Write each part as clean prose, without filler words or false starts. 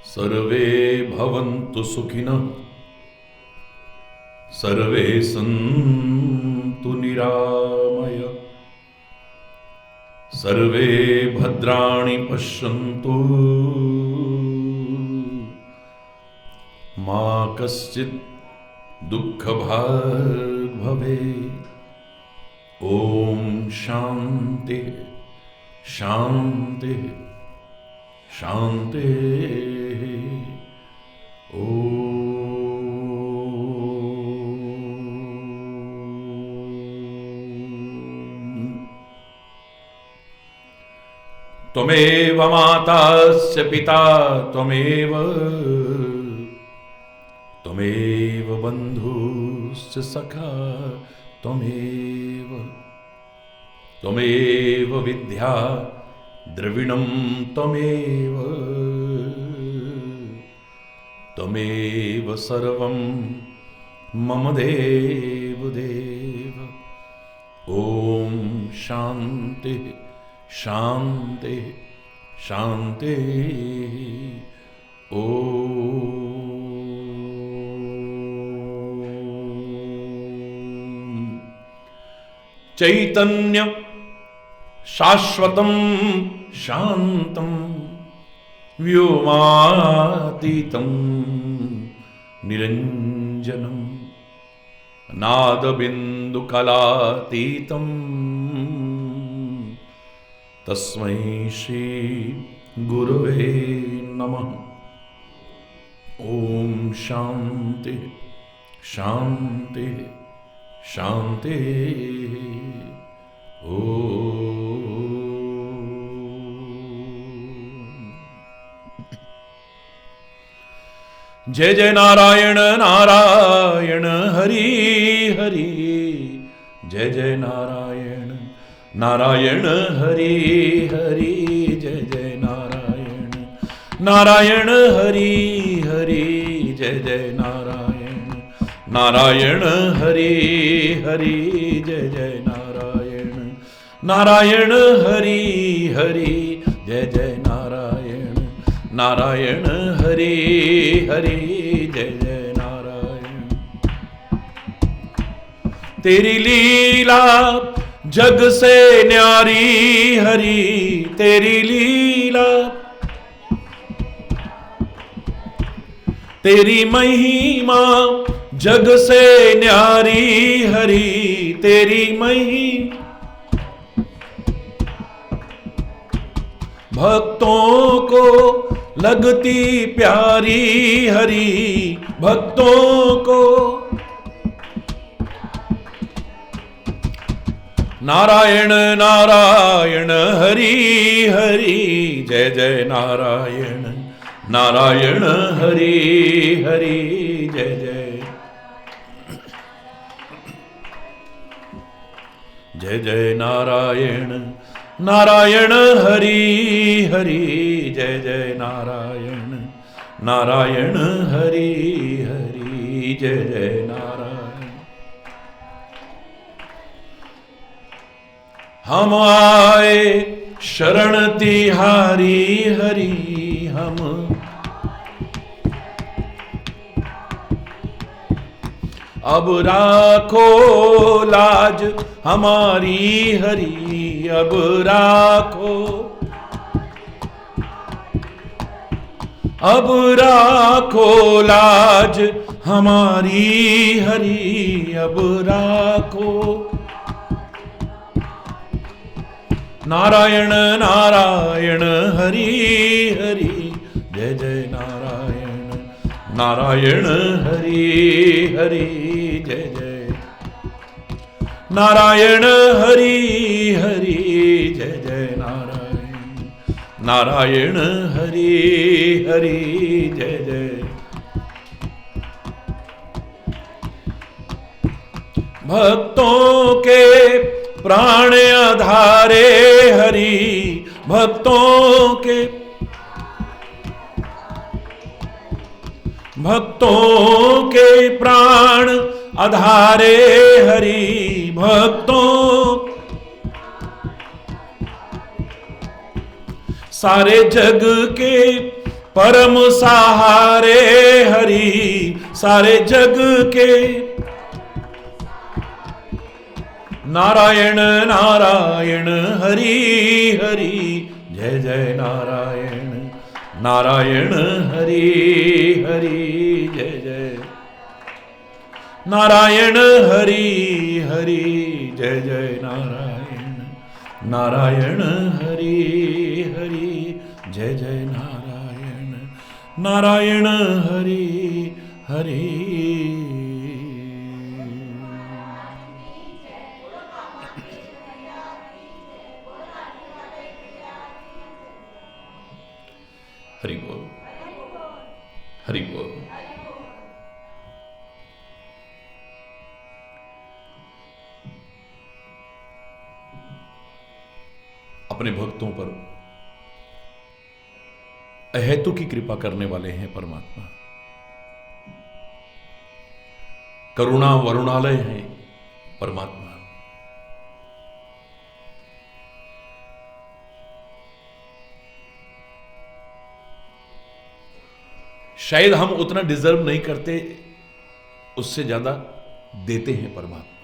सर्वे भवन्तु सुखिनः, सर्वे सन्तु निरामया, सर्वे भद्राणि पश्यन्तु, मा कश्चित् दुःखभाग् भवेत्। ओम शांति शांति शांति। त्वमेव मातास्य पिता त्वमेव, त्वमेव बन्धुश्च सखा त्वमेव, त्वमेव विद्या द्रविणं त्वमेव, त्वमेव सर्वं मम देव देव। ओम शांति शांति शांति। ओम चैतन्य शाश्वतं शांतं व्योमातीतं निरंजनं नादबिन्दुकलातीतं तस्मै श्री गुरवे नमः। ओम शांति शांति शांति। जय जय नारायण नारायण हरि हरि, जय जय नारायण नारायण हरि हरि, जय जय नारायण नारायण हरि हरि, जय जय नारायण नारायण हरि हरि, जय जय नारायण नारायण हरि हरि, जय जय नारायण नारायण हरि हरि, जय जय नारायण। तेरी लीला जग से न्यारी हरि, तेरी लीला तेरी महिमा जग से न्यारी हरि, तेरी महिमा भक्तों को लगती प्यारी हरि, भक्तों को। नारायण नारायण हरि हरि, जय जय नारायण नारायण हरि हरि, जय जय जय जय नारायण नारायण हरि हरि, जय जय नारायण नारायण हरि हरि, जय जय नारायण। हम आए शरण तिहारी हरि, हम अब राखो लाज हमारी हरि, अब राखो, अब राखो लाज हमारी हरि, अब राखो। नारायण नारायण हरि हरि, जय जय नारायण नारायण हरि हरि, जय जय नारायण हरि हरि, जय जय नारायण नारायण हरि हरि जय जय। भक्तों के प्राण आधारे हरि, भक्तों के प्राण आधारे हरि, भक्तों सारे जग के परम सहारे हरि, सारे जग के नारायण नारायण हरि हरि जय जय नारायण नारायण हरि हरि जय जय नारायण हरि हरि जय जय नारायण नारायण हरि हरि जय जय नारायण नारायण हरि हरि। हरि बोल हरि बोल। अपने भक्तों पर अहेतु की कृपा करने वाले हैं परमात्मा, करुणा वरुणालय हैं परमात्मा। शायद हम उतना डिजर्व नहीं करते, उससे ज्यादा देते हैं परमात्मा।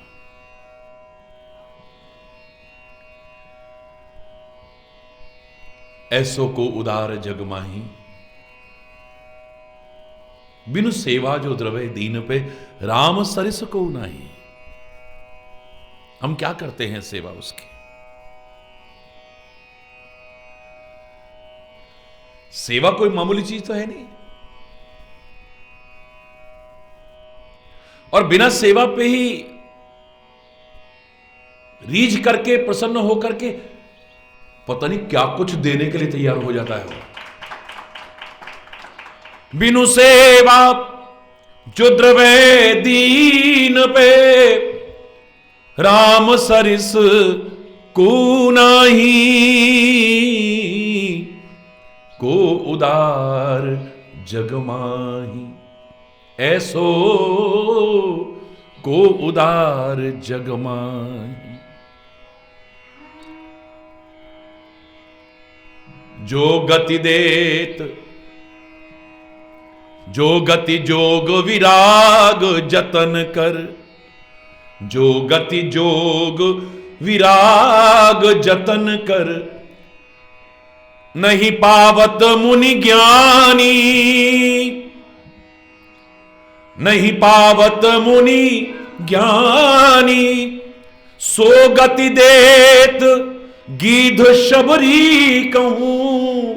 ऐसो को उदार जग माही, बिनु सेवा जो द्रवे दीन पे, राम सरिस को नाही। हम क्या करते हैं सेवा उसकी? सेवा कोई मामूली चीज तो है नहीं, और बिना सेवा पे ही रीझ करके प्रसन्न होकर के पता नहीं क्या कुछ देने के लिए तैयार हो जाता है। बिनु सेवा जो द्रवे दीन पे, राम सरिस को नाही। को उदार जग माही, ऐसो को उदार जग माही। जो गति देत, जो गति जोग विराग जतन कर, जो गति जोग विराग जतन कर, नहीं पावत मुनि ज्ञानी। नहीं पावत मुनि ज्ञानी, सो गति देत गीध शबरी कहूं।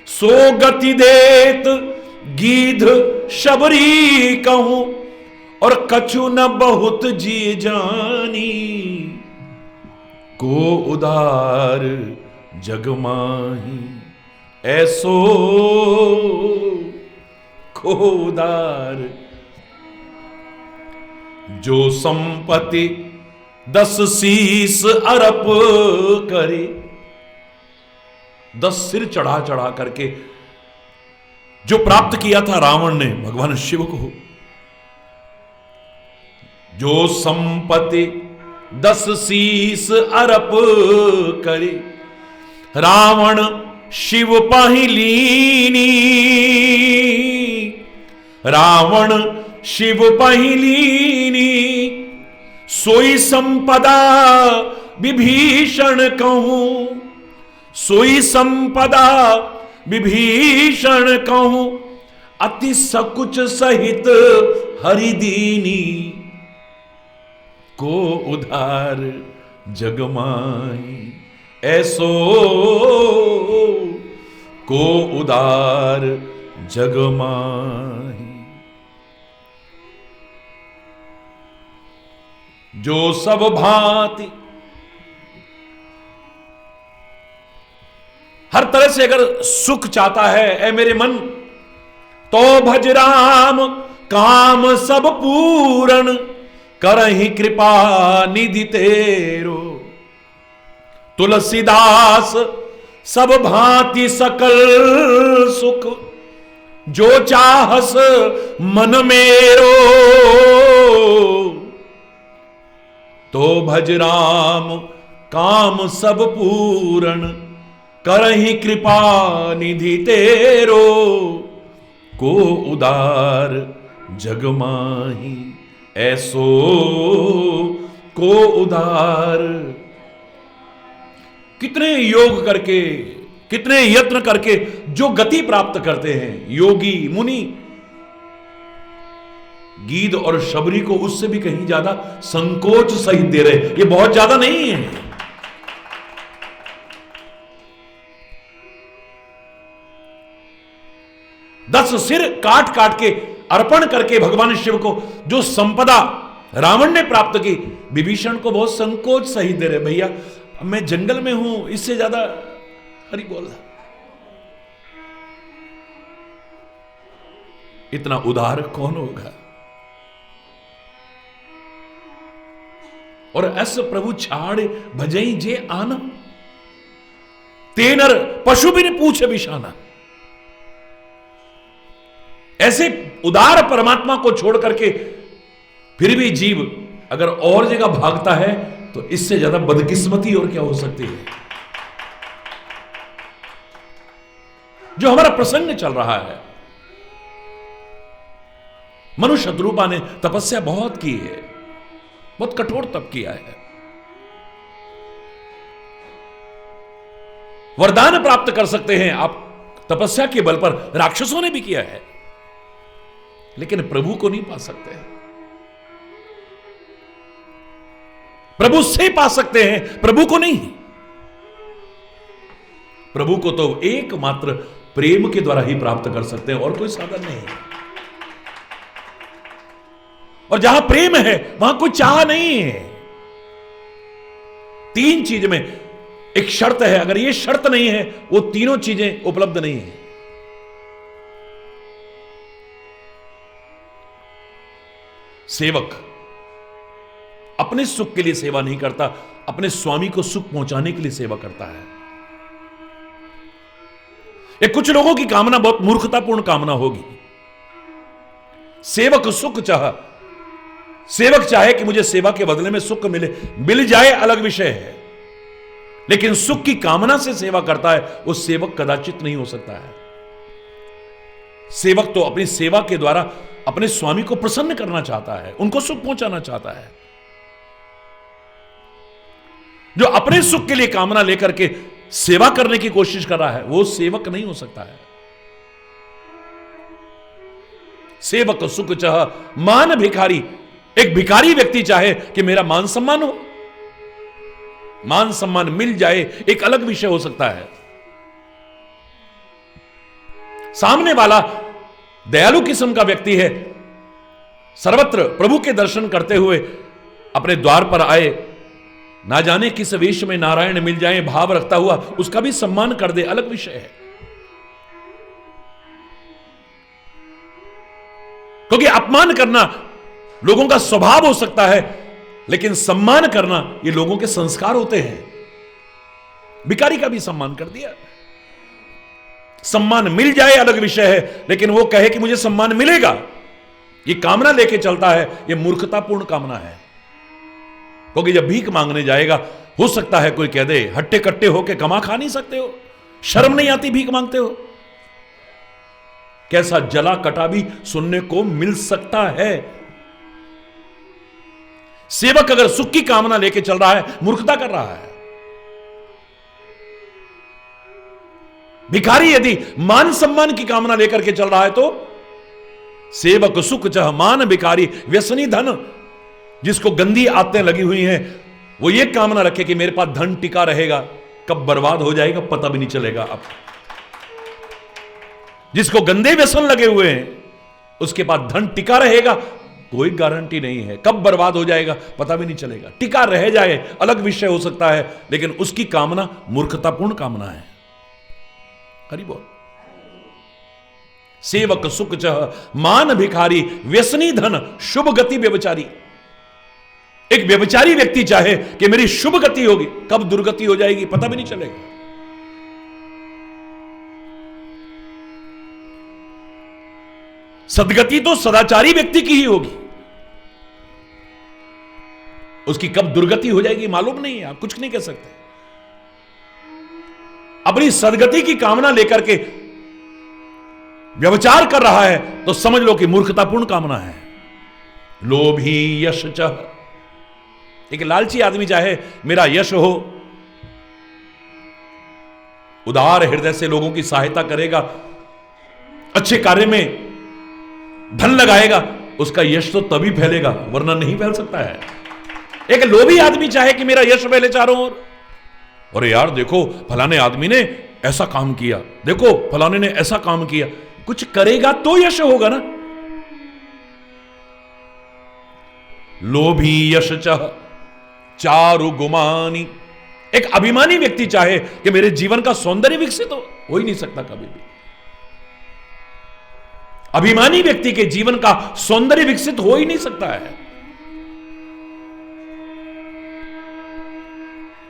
सो गति देत गीध शबरी कहूं, और कछु न बहुत जी जानी। को उदार जग माही, ऐसो को उदार। जो संपत्ति 10 शीस अरप करे, 10 सिर चढ़ा चढ़ा करके जो प्राप्त किया था रावण ने भगवान शिव को। जो संपत्ति 10 शीस अरप करे, रावण शिव पाहि लीनी। रावण शिव पाहि लीनी, सोई संपदा विभीषण कहूं। सोई संपदा विभीषण कहूं, अति सकुच सहित हरिदीनी। को उधार जग माही, ऐसो को उदार जग माही। जो सब भांति हर तरह से अगर सुख चाहता है ऐ मेरे मन, तो भज राम काम सब पूरन, करहि कृपा निधि तेरो। तुलसीदास सब भांति सकल सुख, जो चाहस मन मेरो। तो भज राम काम सब पूरन, करहि कृपा निधि तेरो। को उदार जग माही, ऐसो को उदार। कितने योग करके, कितने यत्न करके जो गति प्राप्त करते हैं योगी मुनि, गीध और शबरी को उससे भी कहीं ज्यादा संकोच सहित दे रहे। ये बहुत ज्यादा नहीं है। दस सिर काट काट के अर्पण करके भगवान शिव को जो संपदा रावण ने प्राप्त की, विभीषण को बहुत संकोच सहित दे रहे। भैया मैं जंगल में हूं, इससे ज्यादा हरि बोल। इतना उदार कौन होगा? और ऐसे प्रभु छाड़ भजई जे आना, तेनर पशु भी ने पूछे बिशाना। ऐसे उदार परमात्मा को छोड़ करके फिर भी जीव अगर और जगह भागता है तो इससे ज्यादा बदकिस्मती और क्या हो सकती है। जो हमारा प्रसंग चल रहा है, मनु शत्रुपा ने तपस्या बहुत की है, बहुत कठोर तप किया है, वरदान प्राप्त कर सकते हैं आप तपस्या के बल पर। राक्षसों ने भी किया है, लेकिन प्रभु को नहीं पा सकते हैं। प्रभु से पा सकते हैं, प्रभु को नहीं। प्रभु को तो एकमात्र प्रेम के द्वारा ही प्राप्त कर सकते हैं, और कोई साधन नहीं है। और जहां प्रेम है वहां कोई चाह नहीं है। तीन चीज में एक शर्त है, अगर ये शर्त नहीं है वो तीनों चीजें उपलब्ध नहीं है। सेवक अपने सुख के लिए सेवा नहीं करता, अपने स्वामी को सुख पहुंचाने के लिए सेवा करता है। ये कुछ लोगों की कामना बहुत मूर्खतापूर्ण कामना होगी। सेवक सुख चाह, सेवक चाहे कि मुझे सेवा के बदले में सुख मिले, मिल जाए अलग विषय है, लेकिन सुख की कामना से सेवा करता है वो सेवक कदाचित नहीं हो सकता है। सेवक तो अपनी सेवा के द्वारा अपने स्वामी को प्रसन्न करना चाहता है, उनको सुख पहुंचाना चाहता है। जो अपने सुख के लिए कामना लेकर के सेवा करने की कोशिश कर रहा है वो सेवक नहीं हो सकता है। सेवक सुख चाह मान भिखारी, एक भिखारी व्यक्ति चाहे कि मेरा मान सम्मान हो, मान सम्मान मिल जाए एक अलग विषय हो सकता है। सामने वाला दयालु किस्म का व्यक्ति है, सर्वत्र प्रभु के दर्शन करते हुए अपने द्वार पर आए, ना जाने किस वेश में नारायण मिल जाए भाव रखता हुआ उसका भी सम्मान कर दे, अलग विषय है। क्योंकि अपमान करना लोगों का स्वभाव हो सकता है, लेकिन सम्मान करना ये लोगों के संस्कार होते हैं। भिखारी का भी सम्मान कर दिया। सम्मान मिल जाए अलग विषय है, लेकिन वो कहे कि मुझे सम्मान मिलेगा, ये कामना लेके चलता है, ये मूर्खतापूर्ण कामना है। क्योंकि जब भीख मांगने जाएगा हो सकता है कोई कह दे हट्टे कट्टे होके कमा खा नहीं सकते हो, शर्म नहीं आती भीख मांगते हो। कैसा जला कटा भी सुनने को मिल सकता है। सेवक अगर सुख की कामना लेके चल रहा है मूर्खता कर रहा है। भिखारी यदि मान सम्मान की कामना लेकर के चल रहा है तो सेवक सुख चाह मान भिखारी व्यसनी धन, जिसको गंदी आदतें लगी हुई हैं वो ये कामना रखे कि मेरे पास धन टिका रहेगा, कब बर्बाद हो जाएगा पता भी नहीं चलेगा। अब जिसको गंदे व्यसन लगे हुए हैं उसके पास धन टिका रहेगा, कोई गारंटी नहीं है, कब बर्बाद हो जाएगा पता भी नहीं चलेगा। टिका रह जाए अलग विषय हो सकता है, लेकिन उसकी कामना मूर्खतापूर्ण कामना है। हरि बोल। सेवक सुख चह मान भिखारी, व्यसनी धन शुभ गति व्यभिचारी। एक व्यभिचारी व्यक्ति चाहे कि मेरी शुभ गति होगी, कब दुर्गति हो जाएगी पता भी नहीं चलेगा। सदगति तो सदाचारी व्यक्ति की ही होगी, उसकी कब दुर्गति हो जाएगी मालूम नहीं है, आप कुछ नहीं कह सकते। अपनी सदगति की कामना लेकर के व्यभिचार कर रहा है तो समझ लो कि मूर्खतापूर्ण कामना है। लोभी यश चह, एक लालची आदमी चाहे मेरा यश हो, उदार हृदय से लोगों की सहायता करेगा, अच्छे कार्य में धन लगाएगा, उसका यश तो तभी फैलेगा वरना नहीं फैल सकता है। एक लोभी आदमी चाहे कि मेरा यश फैले चारों ओर, अरे यार देखो फलाने आदमी ने ऐसा काम किया, देखो फलाने ने ऐसा काम किया, कुछ करेगा तो यश होगा ना। लोभी यश चह चारु गुमानी, एक अभिमानी व्यक्ति चाहे कि मेरे जीवन का सौंदर्य विकसित हो ही नहीं सकता कभी भी। अभिमानी व्यक्ति के जीवन का सौंदर्य विकसित हो ही नहीं सकता है।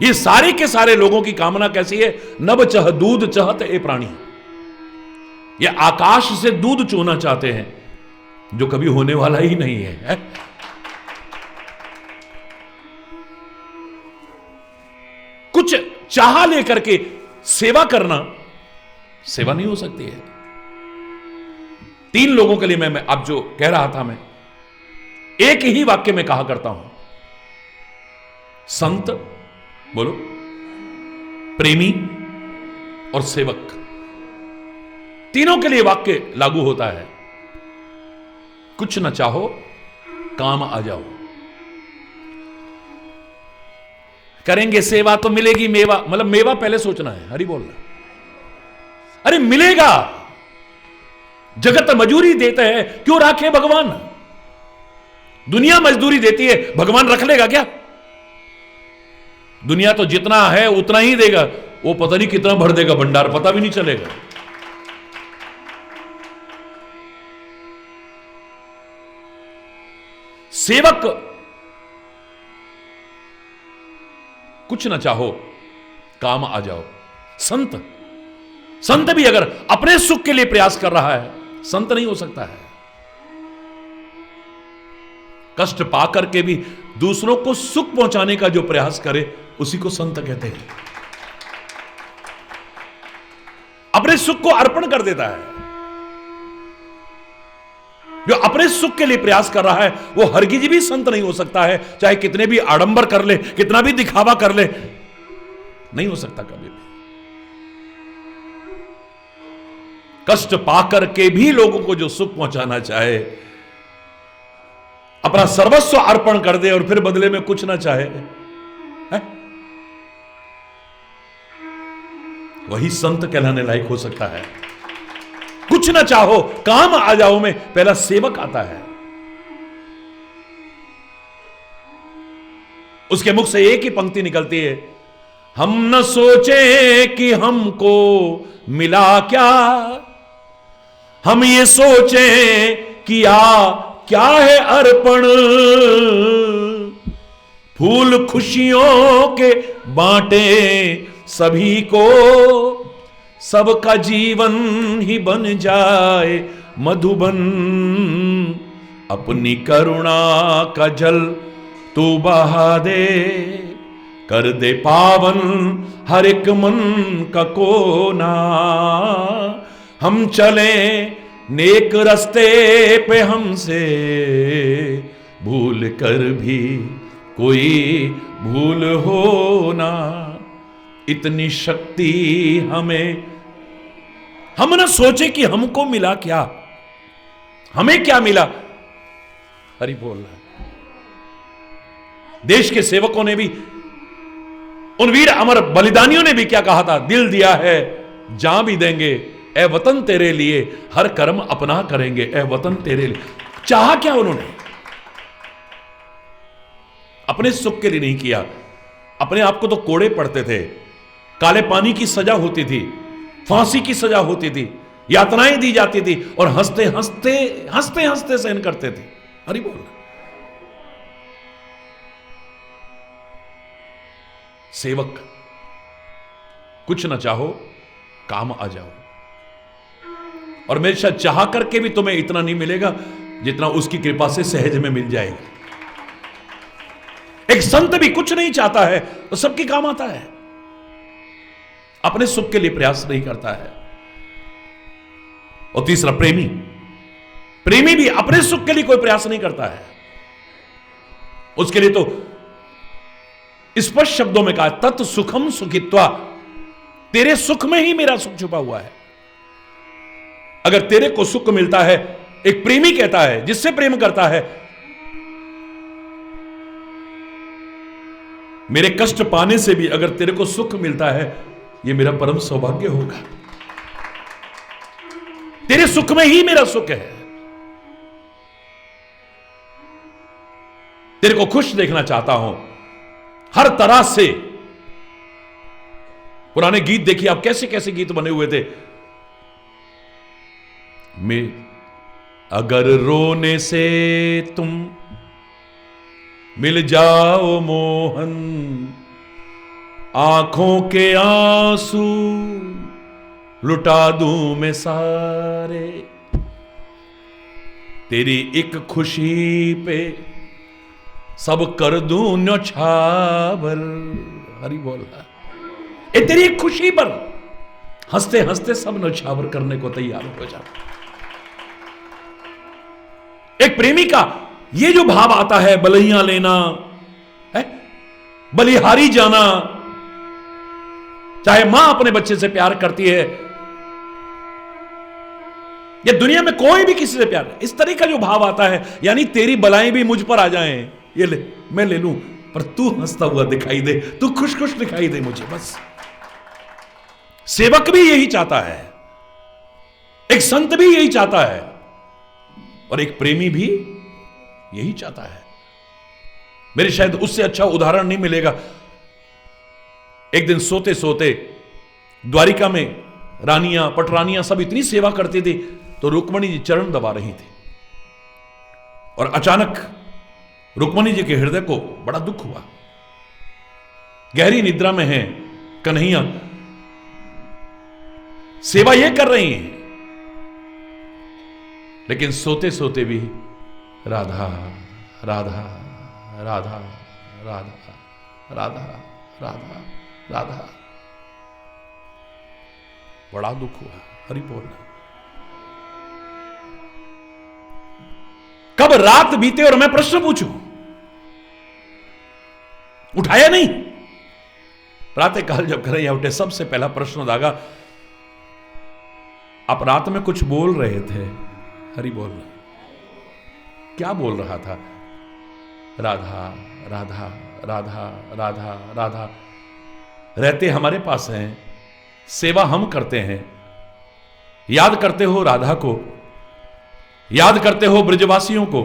ये सारे के सारे लोगों की कामना कैसी है? नभ चह दूध चहत ए प्राणी, ये आकाश से दूध चूना चाहते हैं जो कभी होने वाला ही नहीं है। कुछ चाह लेकर के सेवा करना सेवा नहीं हो सकती है। 3 लोगों के लिए मैं अब जो कह रहा था, मैं एक ही वाक्य में कहा करता हूं, संत बोलो, प्रेमी और सेवक, तीनों के लिए वाक्य लागू होता है। कुछ न चाहो काम आ जाओ, करेंगे सेवा तो मिलेगी मेवा, मतलब मेवा पहले सोचना है। हरि बोलना, अरे मिलेगा, जगत मजूरी देते हैं क्यों राखे भगवान? दुनिया मजदूरी देती है, भगवान रख लेगा क्या? दुनिया तो जितना है उतना ही देगा, वो पता नहीं कितना भर देगा भंडार, पता भी नहीं चलेगा। सेवक कुछ ना चाहो काम आ जाओ। संत भी अगर अपने सुख के लिए प्रयास कर रहा है, संत नहीं हो सकता है। कष्ट पाकर के भी दूसरों को सुख पहुंचाने का जो प्रयास करे उसी को संत कहते हैं। अपने सुख को अर्पण कर देता है। जो अपने सुख के लिए प्रयास कर रहा है वो हरगिज भी संत नहीं हो सकता है, चाहे कितने भी आडंबर कर ले, कितना भी दिखावा कर ले, नहीं हो सकता कभी भी। कष्ट पाकर के भी लोगों को जो सुख पहुंचाना चाहे, अपना सर्वस्व अर्पण कर दे और फिर बदले में कुछ ना चाहे, है? वही संत कहलाने लायक हो सकता है। कुछ ना चाहो काम आ जाओ में पहला सेवक आता है। उसके मुख से एक ही पंक्ति निकलती है, हम न सोचे कि हमको मिला क्या, हम ये सोचे किया क्या है अर्पण। फूल खुशियों के बांटे सभी को, सबका जीवन ही बन जाए मधुबन। अपनी करुणा का जल तू बहा दे, कर दे पावन हर एक मन का कोना। हम चले नेक रास्ते पे, हमसे भूल कर भी कोई भूल हो ना। इतनी शक्ति हमें, हम न सोचे कि हमको मिला क्या, हमें क्या मिला। हरि बोल रहा है। देश के सेवकों ने भी, उन वीर अमर बलिदानियों ने भी क्या कहा था, दिल दिया है जान भी देंगे, ए वतन तेरे लिए हर कर्म अपना करेंगे, ए वतन तेरे लिए। चाहा क्या उन्होंने? अपने सुख के लिए नहीं किया। अपने आप को तो कोड़े पड़ते थे, काले पानी की सजा होती थी, फांसी की सजा होती थी, यातनाएं दी जाती थी, और हंसते हंसते हंसते हंसते सहन करते थे। हरि बोल। सेवक, कुछ ना चाहो काम आ जाओ, और मेरे शायद चाह करके भी तुम्हें इतना नहीं मिलेगा जितना उसकी कृपा से सहज में मिल जाएगा। एक संत भी कुछ नहीं चाहता है तो सबके काम आता है, अपने सुख के लिए प्रयास नहीं करता है। और तीसरा प्रेमी, प्रेमी भी अपने सुख के लिए कोई प्रयास नहीं करता है। उसके लिए तो स्पष्ट शब्दों में कहा, तत् सुखम सुखित्वा, तेरे सुख में ही मेरा सुख छुपा हुआ है। अगर तेरे को सुख मिलता है, एक प्रेमी कहता है जिससे प्रेम करता है, मेरे कष्ट पाने से भी अगर तेरे को सुख मिलता है, यह मेरा परम सौभाग्य होगा। तेरे सुख में ही मेरा सुख है। तेरे को खुश देखना चाहता हूं हर तरह से। पुराने गीत देखिए आप, कैसे कैसे गीत बने हुए थे। मैं अगर रोने से तुम मिल जाओ मोहन, आंखों के आंसू लुटा दूं मैं सारे, तेरी एक खुशी पे सब कर दूं न्यौछावर। हरि बोल। ए तेरी एक खुशी पर हंसते हंसते सब न्यौछावर करने को तैयार हो जा। एक प्रेमी का ये जो भाव आता है, बलैया लेना है, बलिहारी जाना, चाहे मां अपने बच्चे से प्यार करती है या दुनिया में कोई भी किसी से प्यार, इस तरह का जो भाव आता है, यानी तेरी बलाएं भी मुझ पर आ जाएं, ये ले मैं ले लूं, पर तू हंसता हुआ दिखाई दे, तू खुश खुश दिखाई दे मुझे, बस। सेवक भी यही चाहता है, एक संत भी यही चाहता है, और एक प्रेमी भी यही चाहता है। मेरे शायद उससे अच्छा उदाहरण नहीं मिलेगा। एक दिन सोते सोते द्वारिका में रानियां पटरानियां सब इतनी सेवा करती थी, तो रुक्मणी जी चरण दबा रही थी, और अचानक रुक्मणी जी के हृदय को बड़ा दुख हुआ। गहरी निद्रा में है कन्हैया, सेवा ये कर रही हैं, लेकिन सोते सोते भी राधा राधा राधा राधा राधा राधा राधा, बड़ा दुख हुआ। हरि बोल। कब रात बीते और मैं प्रश्न पूछूं, उठाया नहीं। प्रातः काल जब कन्हैया उठे, सबसे पहला प्रश्न दागा, आप रात में कुछ बोल रहे थे। हरि बोल। क्या बोल रहा था? राधा राधा राधा राधा राधा। रहते हमारे पास हैं, सेवा हम करते हैं, याद करते हो राधा को, याद करते हो ब्रजवासियों को,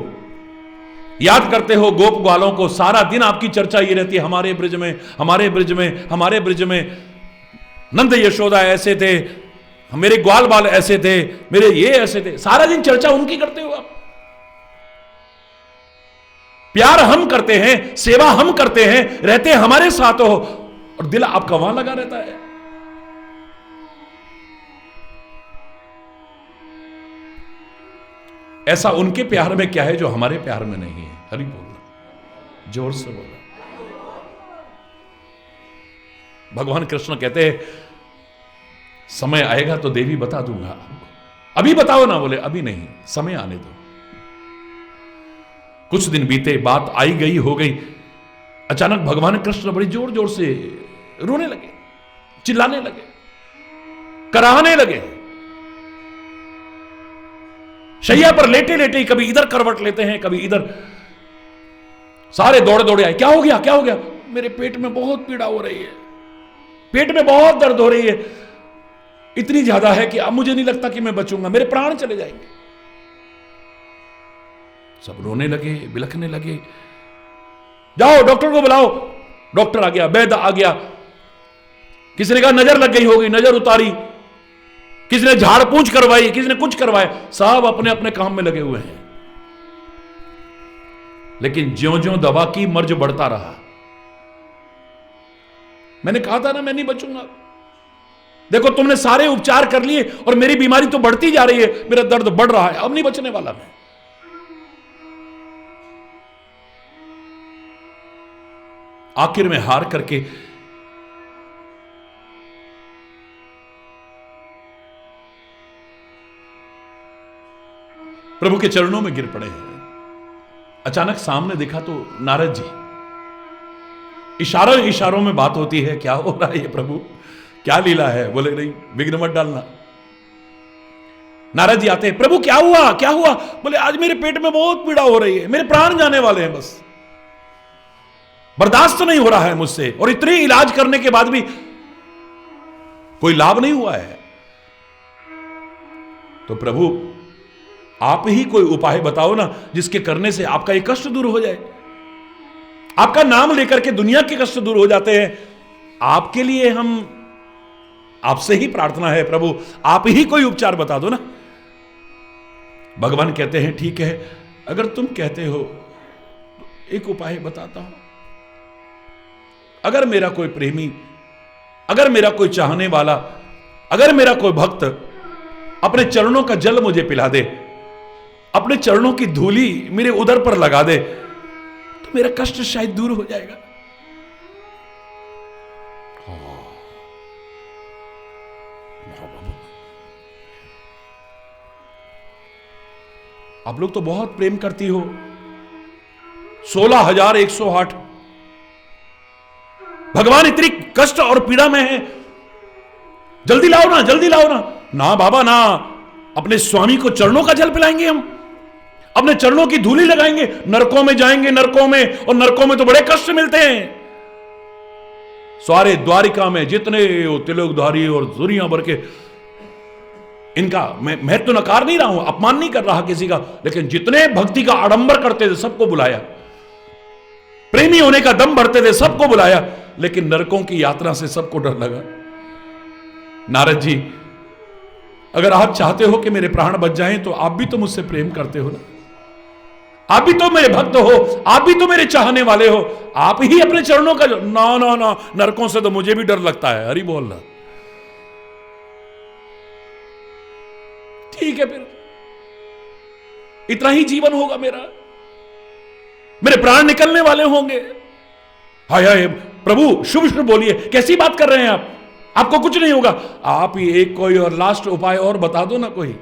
याद करते हो गोप ग्वालों को। सारा दिन आपकी चर्चा ये रहती है, हमारे ब्रज में, हमारे ब्रज में, हमारे ब्रज में नंद यशोदा ऐसे थे, मेरे ग्वाल बाल ऐसे थे, मेरे ये ऐसे थे। सारा दिन चर्चा उनकी करते हो आप। प्यार हम करते हैं, सेवा हम करते हैं, रहते हमारे साथ हो, और दिल आपका वहां लगा रहता है। ऐसा उनके प्यार में क्या है जो हमारे प्यार में नहीं है? हरि बोलना, जोर से बोलना। भगवान कृष्ण कहते हैं, समय आएगा तो देवी बता दूंगा आपको, अभी बताओ ना। बोले अभी नहीं, समय आने दो। कुछ दिन बीते, बात आई गई हो गई। अचानक भगवान कृष्ण बड़ी जोर जोर से रोने लगे, चिल्लाने लगे, कराहने लगे। शैया पर लेटे लेटे कभी इधर करवट लेते हैं, कभी इधर। सारे दौड़े दौड़े आए, क्या हो गया, क्या हो गया? मेरे पेट में बहुत पीड़ा हो रही है, पेट में बहुत दर्द हो रही है, इतनी ज्यादा है कि अब मुझे नहीं लगता कि मैं बचूंगा, मेरे प्राण चले जाएंगे। सब रोने लगे, बिलखने लगे। जाओ डॉक्टर को बुलाओ। डॉक्टर आ गया, वैद्य आ गया। किसी ने कहा नजर लग गई होगी, नजर उतारी, किसी ने झाड़ पूंछ करवाई, किसी ने कुछ करवाया, सब अपने अपने काम में लगे हुए हैं। लेकिन ज्यों ज्यों दवा की मर्ज बढ़ता रहा। मैंने कहा था ना मैं नहीं बचूंगा। देखो तुमने सारे उपचार कर लिए और मेरी बीमारी तो बढ़ती जा रही है, मेरा दर्द बढ़ रहा है, अब नहीं बचने वाला मैं। आखिर में हार करके प्रभु के चरणों में गिर पड़े हैं। अचानक सामने देखा तो नारद जी। इशारों इशारों में बात होती है, क्या हो रहा है ये प्रभु, क्या लीला है? बोले नहीं, विघ्न मत डालना। नारद जी आते हैं, प्रभु क्या हुआ क्या हुआ? बोले आज मेरे पेट में बहुत पीड़ा हो रही है, मेरे प्राण जाने वाले हैं, बस बर्दाश्त नहीं हो रहा है मुझसे, और इतने इलाज करने के बाद भी कोई लाभ नहीं हुआ है। तो प्रभु आप ही कोई उपाय बताओ ना, जिसके करने से आपका ये कष्ट दूर हो जाए। आपका नाम लेकर के दुनिया के कष्ट दूर हो जाते हैं। आपके लिए हम आपसे ही प्रार्थना है प्रभु, आप ही कोई उपचार बता दो ना। भगवान कहते हैं ठीक है, अगर तुम कहते हो तो एक उपाय बताता हूं। अगर मेरा कोई प्रेमी, अगर मेरा कोई चाहने वाला, अगर मेरा कोई भक्त अपने चरणों का जल मुझे पिला दे, अपने चरणों की धूली मेरे उदर पर लगा दे, तो मेरा कष्ट शायद दूर हो जाएगा। आप लोग तो बहुत प्रेम करती हो। 16,108 भगवान इतनी कष्ट और पीड़ा में है, जल्दी लाओ ना, जल्दी लाओ ना। ना बाबा ना, अपने स्वामी को चरणों का जल पिलाएंगे हम, अपने चरणों की धूली लगाएंगे, नरकों में जाएंगे, नरकों में, और नरकों में तो बड़े कष्ट मिलते हैं। सारे द्वारिका में जितने तिलकधारी और दुनिया भर के, इनका मैं तो नकार नहीं रहा हूं, अपमान नहीं कर रहा किसी का, लेकिन जितने भक्ति का आडंबर करते थे सबको बुलाया, प्रेमी होने का दम बढ़ते थे सबको बुलाया, लेकिन नरकों की यात्रा से सबको डर लगा। नारद जी, अगर आप चाहते हो कि मेरे प्राण बच जाएं तो आप भी तो मुझसे प्रेम करते हो ना, आप भी तो मेरे भक्त हो, आप भी तो मेरे चाहने वाले हो, आप ही अपने चरणों का ना ना ना, नरकों से तो मुझे भी डर लगता है। हरि बोल रहा, ठीक है फिर इतना ही जीवन होगा मेरा, मेरे प्राण निकलने वाले होंगे। हाय हाय प्रभु, शुभ शुभ बोलिए, कैसी बात कर रहे हैं आप, आपको कुछ नहीं होगा। आप ही एक कोई और लास्ट उपाय और बता दो ना कोई।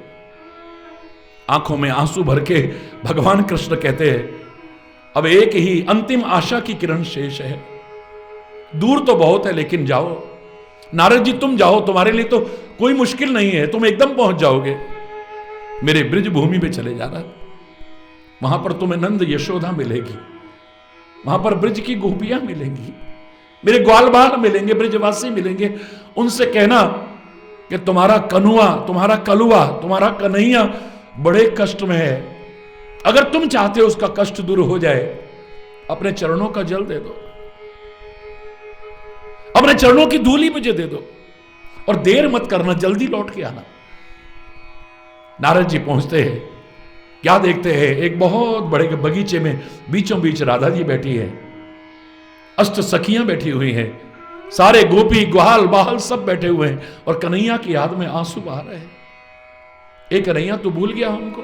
आंखों में आंसू भर के भगवान कृष्ण कहते हैं, अब एक ही अंतिम आशा की किरण शेष है, दूर तो बहुत है लेकिन जाओ। नारद जी तुम जाओ, तुम्हारे लिए तो कोई मुश्किल नहीं है, तुम एकदम पहुंच जाओगे। मेरे ब्रिज भूमि पे चले जाना, वहां पर तुम्हें नंद यशोदा मिलेगी, वहां पर ब्रिज की गोपियां मिलेंगी, मेरे ग्वाल बाल मिलेंगे, ब्रिजवासी मिलेंगे। उनसे कहना कि तुम्हारा कनुआ, तुम्हारा कलुआ, तुम्हारा कन्हैया बड़े कष्ट में है, अगर तुम चाहते हो उसका कष्ट दूर हो जाए, अपने चरणों का जल दे दो, अपने चरणों की धूली मुझे दे दो, और देर मत करना, जल्दी लौट के आना। नारद जी पहुंचते हैं, क्या देखते हैं, एक बहुत बड़े बगीचे में बीचों बीच राधा जी बैठी है, अष्ट सखियां बैठी हुई हैं, सारे गोपी ग्वाल बाहल सब बैठे हुए हैं, और कन्हैया की याद में आंसू बहा रहे हैं। एक कन्हैया तो भूल गया हमको,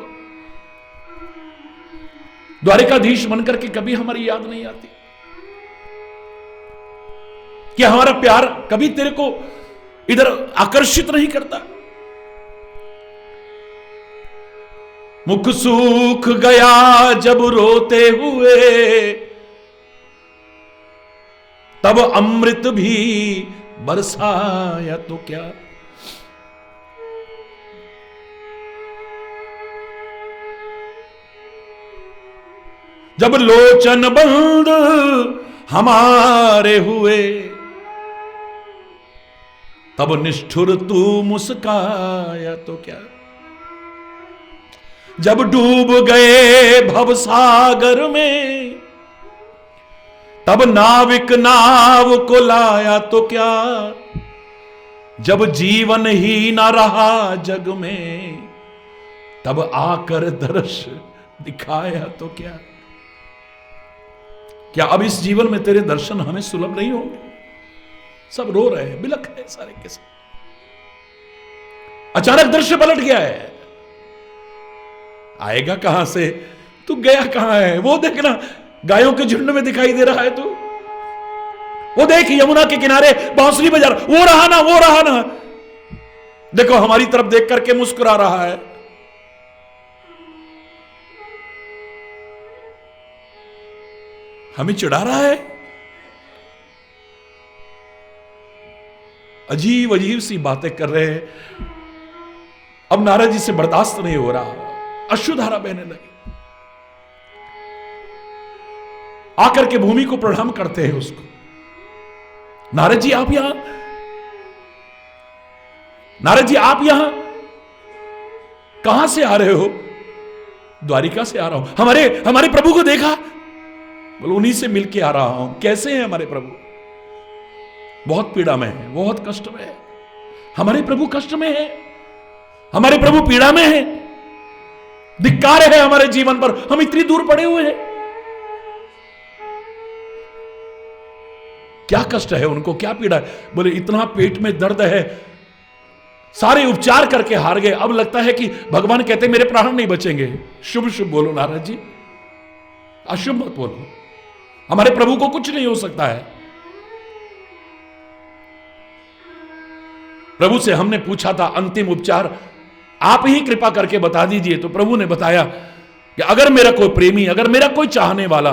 द्वारिकाधीश बनकर के कभी हमारी याद नहीं आती, क्या हमारा प्यार कभी तेरे को इधर आकर्षित नहीं करता। मुख सूख गया जब रोते हुए, तब अमृत भी बरसाया तो क्या। जब लोचन बंद हमारे हुए, तब निष्ठुर तू मुस्काया तो क्या। जब डूब गए भवसागर में, तब नाविक नाव को लाया तो क्या। जब जीवन ही ना रहा जग में, तब आकर दर्श दिखाया तो क्या। क्या अब इस जीवन में तेरे दर्शन हमें सुलभ नहीं होंगे? सब रो रहे हैं, बिलख रहे सारे के सारे। अचानक दृश्य पलट गया है। आएगा कहां से? तू गया कहां है? वो देखना, गायों के झुंड में दिखाई दे रहा है तू। वो देख यमुना के किनारे बांसुरी बजा रहा, वो रहा ना, वो रहा ना। देखो हमारी तरफ देख करके मुस्कुरा रहा है। हमें चिढ़ा रहा है। अजीब अजीब सी बातें कर रहे हैं। अब नारद जी से बर्दाश्त नहीं हो रहा, अश्रुधारा बहने लगी। आकर के भूमि को प्रणाम करते हैं उसको। नारद जी आप यहां, नारद जी आप यहां कहां से आ रहे हो? द्वारिका से आ रहा हूं। हमारे प्रभु को देखा? बोलो उन्हीं से मिलके आ रहा हूं। कैसे हैं हमारे प्रभु? बहुत पीड़ा में है, बहुत कष्ट में है। हमारे प्रभु कष्ट में है, हमारे प्रभु पीड़ा में है, धिक्कार है हमारे जीवन पर। हम इतनी दूर पड़े हुए हैं। क्या कष्ट है उनको, क्या पीड़ा है? बोले इतना पेट में दर्द है, सारे उपचार करके हार गए। अब लगता है कि भगवान कहते मेरे प्राण नहीं बचेंगे। शुभ शुभ बोलो नारद जी, अशुभ मत बोलो। हमारे प्रभु को कुछ नहीं हो सकता है। प्रभु से हमने पूछा था अंतिम उपचार आप ही कृपा करके बता दीजिए। तो प्रभु ने बताया कि अगर मेरा कोई प्रेमी, अगर मेरा कोई चाहने वाला,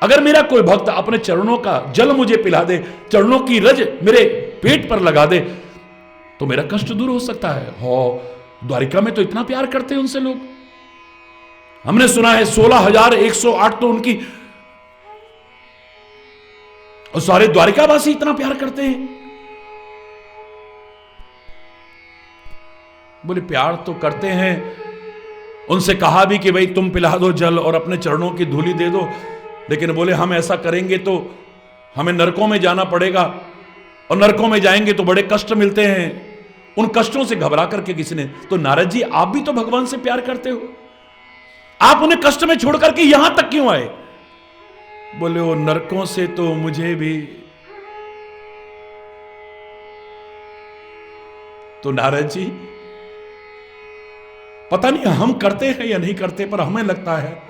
अगर मेरा कोई भक्त अपने चरणों का जल मुझे पिला दे, चरणों की रज मेरे पेट पर लगा दे, तो मेरा कष्ट दूर हो सकता है। हो, द्वारिका में तो इतना प्यार करते हैं उनसे लोग। हमने सुना है 16,108 तो उनकी, और सारे द्वारिकावासी इतना प्यार करते हैं। बोले प्यार तो करते हैं। उनसे कहा भी कि भाई तुम पिला दो जल और अपने चरणों की धूली दे दो, लेकिन बोले हम ऐसा करेंगे तो हमें नरकों में जाना पड़ेगा, और नरकों में जाएंगे तो बड़े कष्ट मिलते हैं। उन कष्टों से घबरा करके किसी ने, तो नारद जी आप भी तो भगवान से प्यार करते हो, आप उन्हें कष्ट में छोड़ करके यहां तक क्यों आए? बोले वो नरकों से तो मुझे भी। तो नारद जी पता नहीं हम करते हैं या नहीं करते, पर हमें लगता है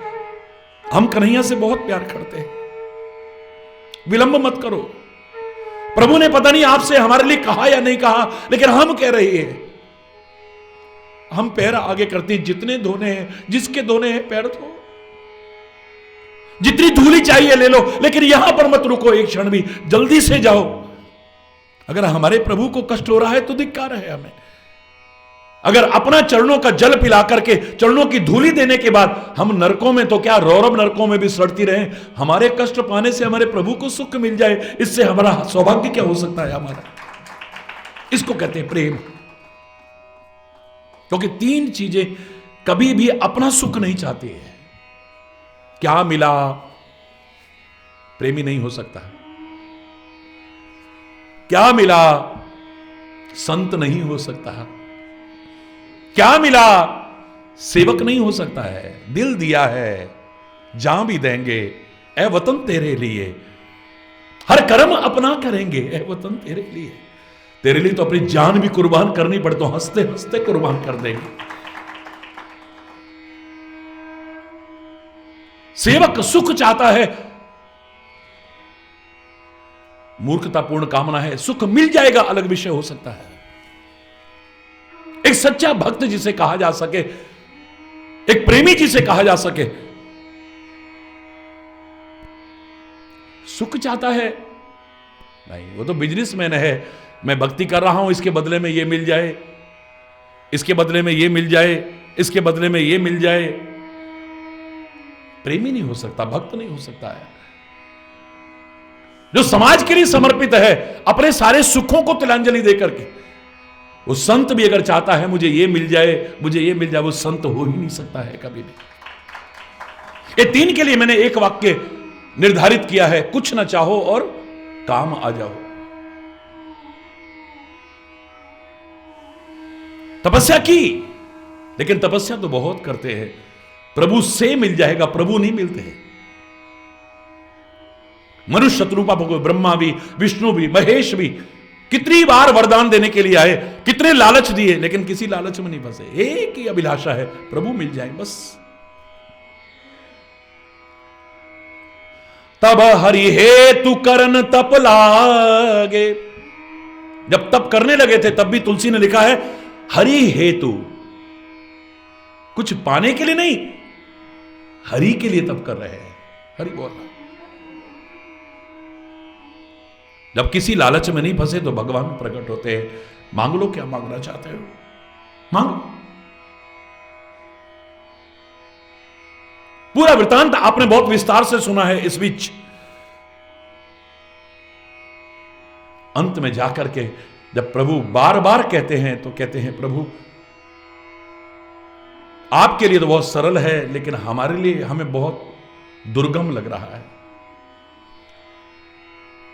हम कन्हैया से बहुत प्यार करते हैं। विलंब मत करो। प्रभु ने पता नहीं आपसे हमारे लिए कहा या नहीं कहा, लेकिन हम कह रहे हैं। हम पैर आगे करते हैं, जितने धोने हैं, जिसके धोने हैं पैर धो, जितनी धूली चाहिए ले लो, लेकिन यहां पर मत रुको एक क्षण भी, जल्दी से जाओ। अगर हमारे प्रभु को कष्ट हो रहा है तो धिक्कार है हमें। अगर अपना चरणों का जल पिला करके, चरणों की धूली देने के बाद हम नरकों में, तो क्या रौरव नरकों में भी सड़ती रहे, हमारे कष्ट पाने से हमारे प्रभु को सुख मिल जाए, इससे हमारा सौभाग्य क्या हो सकता है हमारा? इसको कहते हैं प्रेम। क्योंकि तीन चीजें कभी भी अपना सुख नहीं चाहती है। क्या मिला? प्रेमी नहीं हो सकता। क्या मिला? संत नहीं हो सकता। क्या मिला? सेवक नहीं हो सकता है। दिल दिया है, जान भी देंगे ए वतन तेरे लिए, हर कर्म अपना करेंगे ए वतन तेरे लिए। तेरे लिए तो अपनी जान भी कुर्बान करनी पड़े, तो हंसते हंसते कुर्बान कर देंगे। सेवक सुख चाहता है, मूर्खतापूर्ण कामना है। सुख मिल जाएगा अलग विषय हो सकता है। एक सच्चा भक्त जिसे कहा जा सके, एक प्रेमी जिसे कहा जा सके, सुख चाहता है नहीं। वो तो बिजनेसमैन है, मैं भक्ति कर रहा हूं, इसके बदले में ये मिल जाए, इसके बदले में ये मिल जाए, इसके बदले में ये मिल जाए। प्रेमी नहीं हो सकता, भक्त नहीं हो सकता है। जो समाज के लिए समर्पित है, अपने सारे सुखों को तिलांजलि देकर के, वो संत भी अगर चाहता है मुझे ये मिल जाए, मुझे ये मिल जाए, वो संत हो ही नहीं सकता है कभी भी। ये तीन के लिए मैंने एक वाक्य निर्धारित किया है, कुछ ना चाहो और काम आ जाओ। तपस्या की, लेकिन तपस्या तो बहुत करते हैं, प्रभु से मिल जाएगा, प्रभु नहीं मिलते हैं। मनुष्य शत्रुपा भगवान ब्रह्मा भी, विष्णु भी, महेश भी कितनी बार वरदान देने के लिए आए, कितने लालच दिए, लेकिन किसी लालच में नहीं फंसे। एक ही अभिलाषा है, प्रभु मिल जाए बस। तब हरि हेतु करन तप लागे। जब तप करने लगे थे तब भी तुलसी ने लिखा है हरि हेतु, कुछ पाने के लिए नहीं, हरि के लिए तप कर रहे हैं। हरि बोलना। जब किसी लालच में नहीं फंसे तो भगवान प्रकट होते हैं। मांग लो, क्या मांगना चाहते हो मांगो। पूरा वृतांत आपने बहुत विस्तार से सुना है। इस बीच अंत में जाकर के जब प्रभु बार बार कहते हैं तो कहते हैं प्रभु आपके लिए तो बहुत सरल है, लेकिन हमारे लिए हमें बहुत दुर्गम लग रहा है।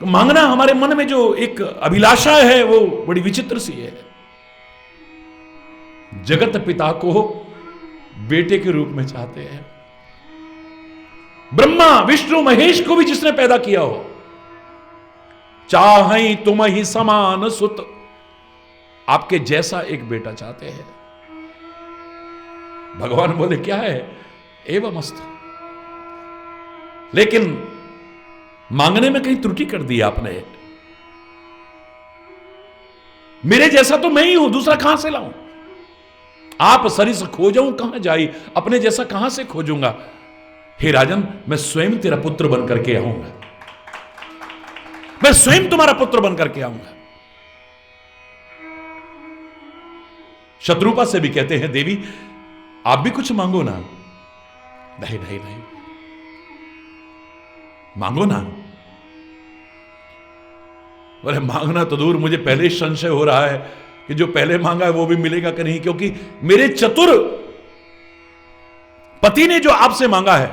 तो मांगना हमारे मन में जो एक अभिलाषा है वो बड़ी विचित्र सी है। जगत पिता को बेटे के रूप में चाहते हैं। ब्रह्मा विष्णु महेश को भी जिसने पैदा किया हो, चाहे तुम ही समान सुत, आपके जैसा एक बेटा चाहते हैं। भगवान बोले क्या है, एवं अस्तु। लेकिन मांगने में कहीं त्रुटि कर दी आपने। मेरे जैसा तो मैं ही हूं, दूसरा कहां से लाऊं? आप सरिस खोजूं कहां जाई, अपने जैसा कहां से खोजूंगा? हे राजन, मैं स्वयं तेरा पुत्र बनकर के आऊंगा, मैं स्वयं तुम्हारा पुत्र बनकर के आऊंगा। शत्रुपा से भी कहते हैं देवी आप भी कुछ मांगो ना। नहीं नहीं नहीं, मांगो ना। बोले मांगना तो दूर, मुझे पहले ही संशय हो रहा है कि जो पहले मांगा है वो भी मिलेगा कि नहीं, क्योंकि मेरे चतुर पति ने जो आपसे मांगा है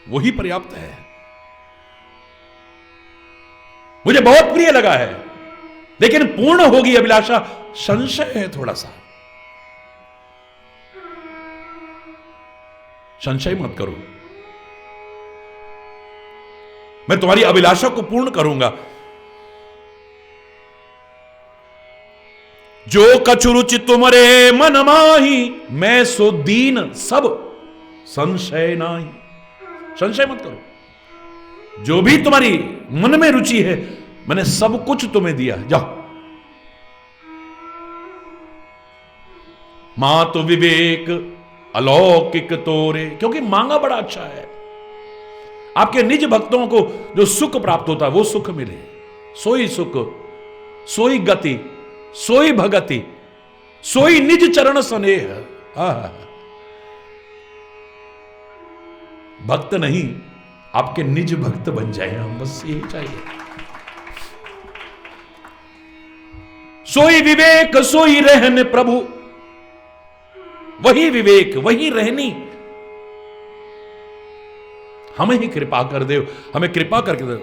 वही पर्याप्त है। मुझे बहुत प्रिय लगा है, लेकिन पूर्ण होगी अभिलाषा, संशय है थोड़ा सा। संशय मत करो, मैं तुम्हारी अभिलाषा को पूर्ण करूंगा। जो कछु रुचि तुमरे मन माही, मैं सो दीन सब संशय नाही। संशय मत करो, जो भी तुम्हारी मन में रुचि है मैंने सब कुछ तुम्हें दिया, जाओ। मात विवेक अलौकिक तोरे, क्योंकि मांगा बड़ा अच्छा है। आपके निज भक्तों को जो सुख प्राप्त होता है वो सुख मिले, सोई सुख, सोई गति, सोई भगति, सोई निज चरण स्नेह। भक्त नहीं, आपके निज भक्त बन जाए हम, बस यही चाहिए। सोई विवेक सोई रहन प्रभु, वही विवेक वही रहनी। हमें ही कृपा कर दे, हमें कृपा करके दे।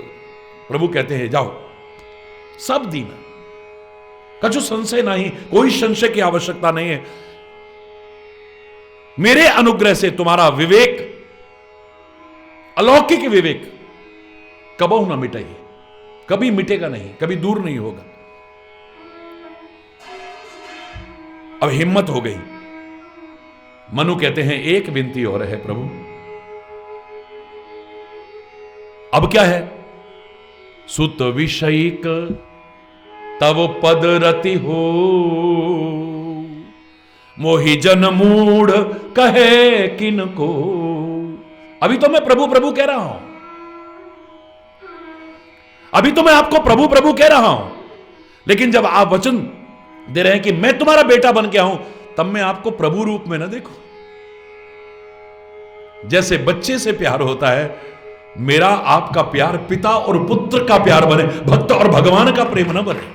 प्रभु कहते हैं जाओ, सब दीना, कछु संशय नहीं, कोई संशय की आवश्यकता नहीं है। मेरे अनुग्रह से तुम्हारा विवेक, अलौकिक विवेक कबहू ना मिटे, कभी मिटेगा नहीं, कभी दूर नहीं होगा। अब हिम्मत हो गई। मनु कहते हैं एक विनती और है प्रभु। अब क्या है? सुत विषयिक तव पद रति हो, मोहि जन मूढ़ कहे किनको। अभी तो मैं प्रभु प्रभु कह रहा हूं, अभी तो मैं आपको प्रभु प्रभु कह रहा हूं, लेकिन जब आप वचन दे रहे हैं कि मैं तुम्हारा बेटा बन के आऊं, तब मैं आपको प्रभु रूप में ना देखो। जैसे बच्चे से प्यार होता है, मेरा आपका प्यार पिता और पुत्र का प्यार बने, भक्त और भगवान का प्रेम न बने।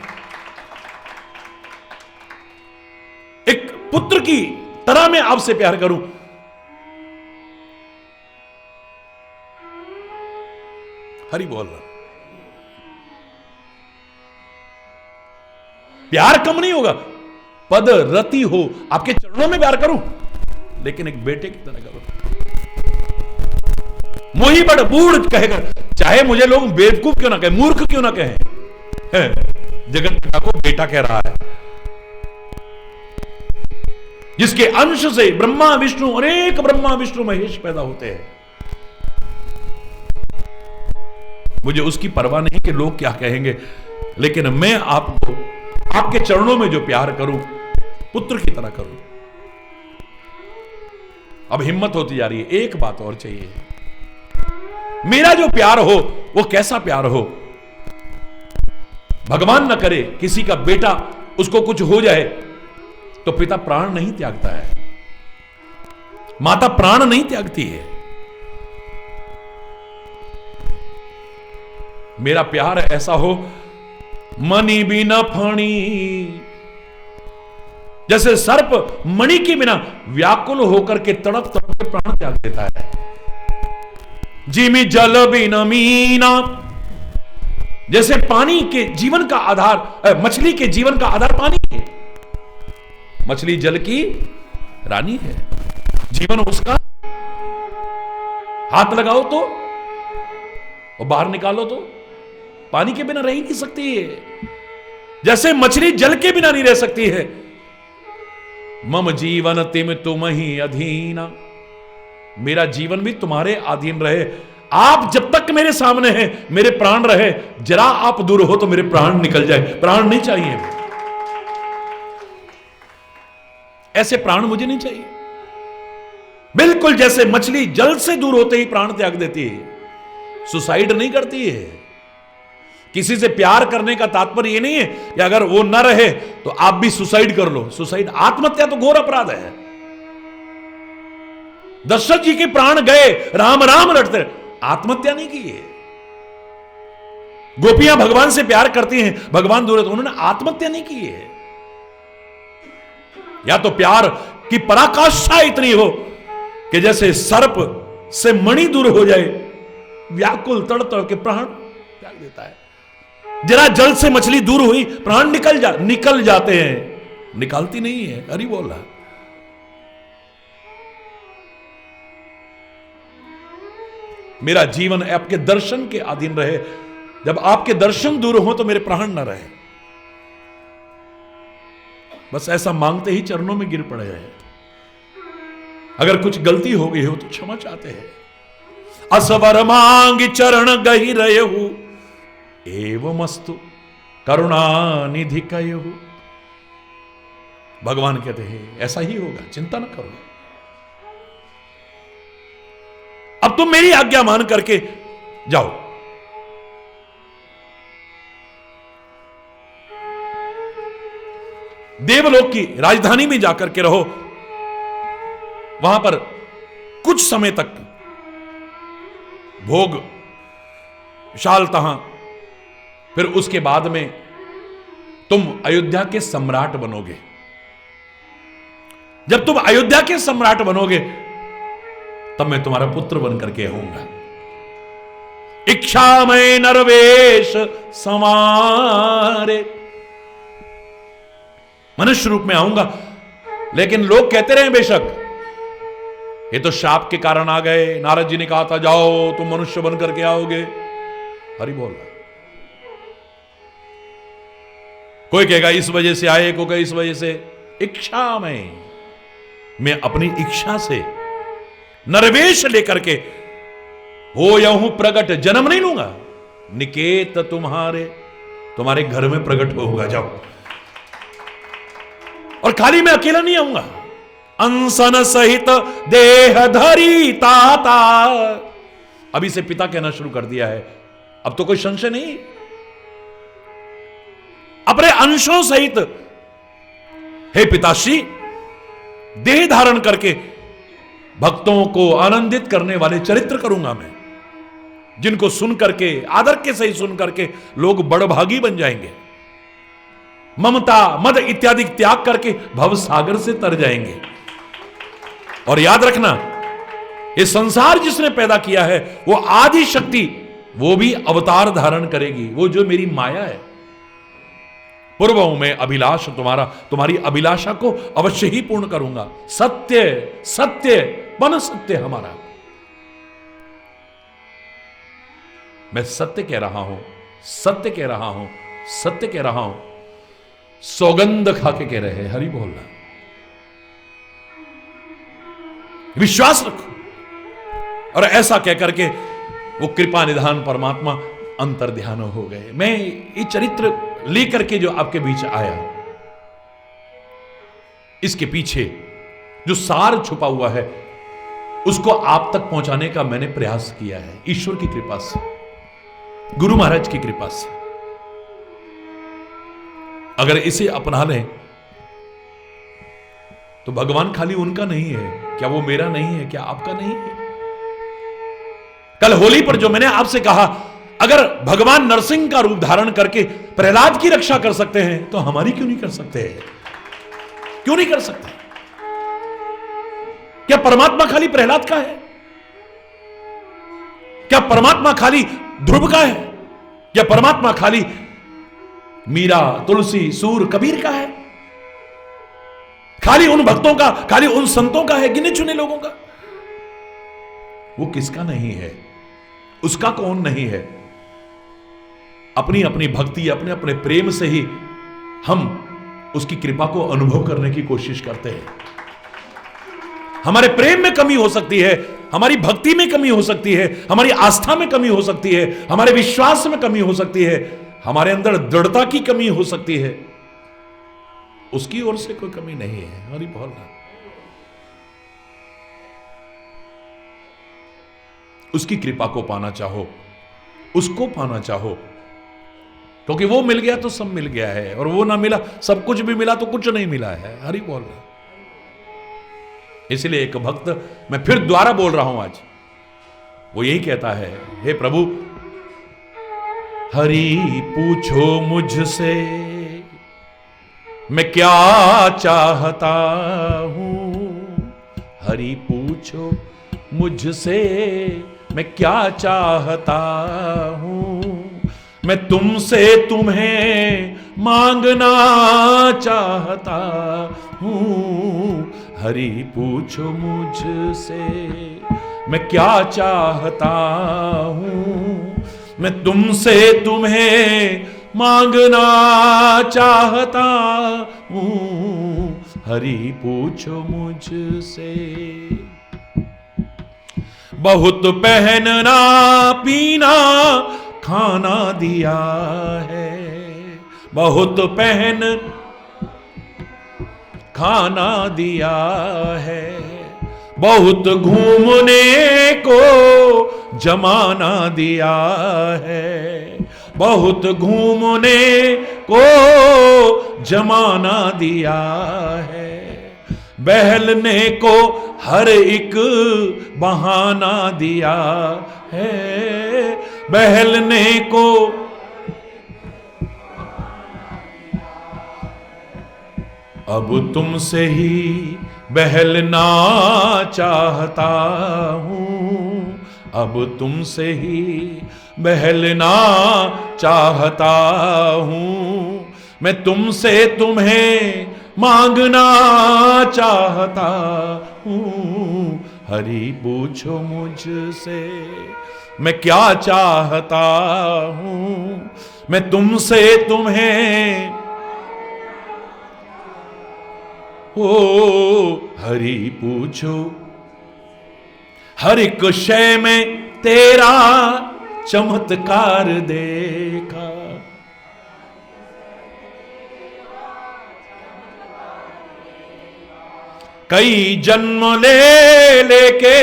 एक पुत्र की तरह मैं आपसे प्यार करूं। हरि बोल रहा। प्यार कम नहीं होगा, पद रति हो, आपके चरणों में प्यार करूं, लेकिन एक बेटे की तरह करूं। मोही बड़ बूढ़ कहेगा, चाहे मुझे लोग बेवकूफ क्यों ना कहें, मूर्ख क्यों ना कहें, जगत पिता को बेटा कह रहा है, जिसके अंश से ब्रह्मा विष्णु, अनेक ब्रह्मा विष्णु महेश पैदा होते हैं। मुझे उसकी परवाह नहीं कि लोग क्या कहेंगे, लेकिन मैं आपको आपके चरणों में जो प्यार करूं, पुत्र की तरह करूं। अब हिम्मत होती जा रही है, एक बात और चाहिए, मेरा जो प्यार हो वो कैसा प्यार हो। भगवान न करे किसी का बेटा उसको कुछ हो जाए तो पिता प्राण नहीं त्यागता है, माता प्राण नहीं त्यागती है। मेरा प्यार ऐसा हो, मणि बिना फणी, जैसे सर्प मणि के बिना व्याकुल होकर के तड़प तड़प के प्राण त्याग देता है। जिमी जल बिना मीना, जैसे पानी के जीवन का आधार, मछली के जीवन का आधार पानी है, मछली जल की रानी है, जीवन उसका, हाथ लगाओ तो और बाहर निकालो तो पानी के बिना रह ही नहीं सकती है, जैसे मछली जल के बिना नहीं रह सकती है। मम जीवन तिम तुम ही अधीना, मेरा जीवन भी तुम्हारे अधीन रहे, आप जब तक मेरे सामने हैं मेरे प्राण रहे, जरा आप दूर हो तो मेरे प्राण निकल जाए, प्राण नहीं चाहिए, ऐसे प्राण मुझे नहीं चाहिए। बिल्कुल जैसे मछली जल से दूर होते ही प्राण त्याग देती है, सुसाइड नहीं करती है। किसी से प्यार करने का तात्पर्य ये नहीं है कि अगर वो न रहे तो आप भी सुसाइड कर लो, सुसाइड, आत्महत्या तो घोर अपराध है। दशरथ जी के प्राण गए, राम राम रटते, आत्महत्या नहीं की है। गोपियां भगवान से प्यार करती हैं, भगवान दूर है तो उन्होंने आत्महत्या नहीं की है। या तो प्यार की पराकाष्ठा इतनी हो कि जैसे सर्प से मणि दूर हो जाए, व्याकुल तड़ तड़ के प्राण त्याग देता है। जरा जल से मछली दूर हुई, प्राण निकल जाते हैं, निकालती नहीं है। हरि बोला। मेरा जीवन आपके दर्शन के अधीन रहे, जब आपके दर्शन दूर हो तो मेरे प्राण न रहे। बस ऐसा मांगते ही चरणों में गिर पड़े हैं। अगर कुछ गलती हो गई हो तो क्षमा चाहते हैं। असवर मांग चरण गही रहे हो, एवमस्तु करुणा निधि कयो। भगवान कहते हैं ऐसा ही होगा, चिंता न करो। अब तुम मेरी आज्ञा मान करके जाओ। देवलोक की राजधानी में जाकर के रहो, वहां पर कुछ समय तक भोग शाल तहां, फिर उसके बाद में तुम अयोध्या के सम्राट बनोगे। जब तुम अयोध्या के सम्राट बनोगे तब मैं तुम्हारा पुत्र बनकर के आऊंगा। इच्छा में नरवेश समारे, मनुष्य रूप में आऊंगा। लेकिन लोग कहते रहे बेशक ये तो शाप के कारण आ गए, नारद जी ने कहा था जाओ तुम मनुष्य बन करके आओगे। हरि बोल। कोई कहेगा इस वजह से आए, कोई कहेगा इस वजह से। इच्छा में, मैं अपनी इच्छा से नरवेश लेकर के हो या हूं प्रकट, जन्म नहीं लूंगा। निकेत तुम्हारे घर में प्रकट होगा। जाओ। और खाली मैं अकेला नहीं आऊंगा, अंसन सहित देह धरी ताता। अभी से पिता कहना शुरू कर दिया है, अब तो कोई संशय नहीं। अपने अंशों सहित हे पिताश्री, देह धारण करके भक्तों को आनंदित करने वाले चरित्र करूंगा मैं, जिनको सुन करके, आदर के सही सुन करके लोग बड़भागी बन जाएंगे, ममता मद इत्यादि त्याग करके भव सागर से तर जाएंगे। और याद रखना, ये संसार जिसने पैदा किया है वो आदि शक्ति, वो भी अवतार धारण करेगी। वो जो मेरी माया है, पूर्वों में अभिलाष तुम्हारा, तुम्हारी अभिलाषा को अवश्य ही पूर्ण करूंगा। सत्य सत्य मन सत्य हमारा। मैं सत्य कह रहा हूं, सत्य कह रहा हूं, सत्य कह रहा हूं। सौगंध खा के कह रहे हैं, हरि बोलना, विश्वास रखो। और ऐसा कह करके वो कृपा निधान परमात्मा अंतर ध्यान हो गए। मैं ये चरित्र लेकर के जो आपके बीच आया, इसके पीछे जो सार छुपा हुआ है उसको आप तक पहुंचाने का मैंने प्रयास किया है, ईश्वर की कृपा से, गुरु महाराज की कृपा से। अगर इसे अपना लें तो भगवान खाली उनका नहीं है। क्या वो मेरा नहीं है? क्या आपका नहीं है? कल होली पर जो मैंने आपसे कहा, अगर भगवान नरसिंह का रूप धारण करके प्रहलाद की रक्षा कर सकते हैं तो हमारी क्यों नहीं कर सकते? क्यों नहीं कर सकते? क्या परमात्मा खाली प्रहलाद का है? क्या परमात्मा खाली ध्रुव का है? क्या परमात्मा खाली मीरा, तुलसी, सूर, कबीर का है? खाली उन भक्तों का, खाली उन संतों का है, गिने चुने लोगों का? वो किसका नहीं है? उसका कौन नहीं है? अपनी अपनी भक्ति, अपने अपने प्रेम से ही हम उसकी कृपा को अनुभव करने की कोशिश करते हैं। हमारे प्रेम में कमी हो सकती है, हमारी भक्ति में कमी हो सकती है, हमारी आस्था में कमी हो सकती है, हमारे विश्वास में कमी हो सकती है, हमारे अंदर दृढ़ता की कमी हो सकती है। उसकी ओर से कोई कमी नहीं है। हरि बोलना। उसकी कृपा को पाना चाहो, उसको पाना चाहो, क्योंकि वो मिल गया तो सब मिल गया है, और वो ना मिला, सब कुछ भी मिला तो कुछ नहीं मिला है। हरि बोलना। इसलिए एक भक्त, मैं फिर दोबारा बोल रहा हूं आज, वो यही कहता है, हे प्रभु, हरि पूछो मुझसे मैं क्या चाहता हूं। हरि पूछो मुझसे मैं क्या चाहता हूं। मैं तुमसे तुम्हें मांगना चाहता हूं। हरि पूछो मुझसे मैं क्या चाहता हूं। मैं तुमसे तुम्हें मांगना चाहता हूं। हरि पूछो मुझसे। बहुत पहनना पीना खाना दिया है। बहुत पहन खाना दिया है। बहुत घूमने को जमाना दिया है। बहुत घूमने को जमाना दिया है। बहलने को हर एक बहाना दिया है। बहलने को अब तुमसे ही बहलना चाहता हूं। अब तुमसे ही बहलना चाहता हूं। मैं तुमसे तुम्हें मांगना चाहता हूं। हरि पूछो मुझसे मैं क्या चाहता हूं। मैं तुमसे तुम्हें ओ हरि पूछो। हर एक शय में तेरा चमत्कार देखा। कई जन्म ले लेके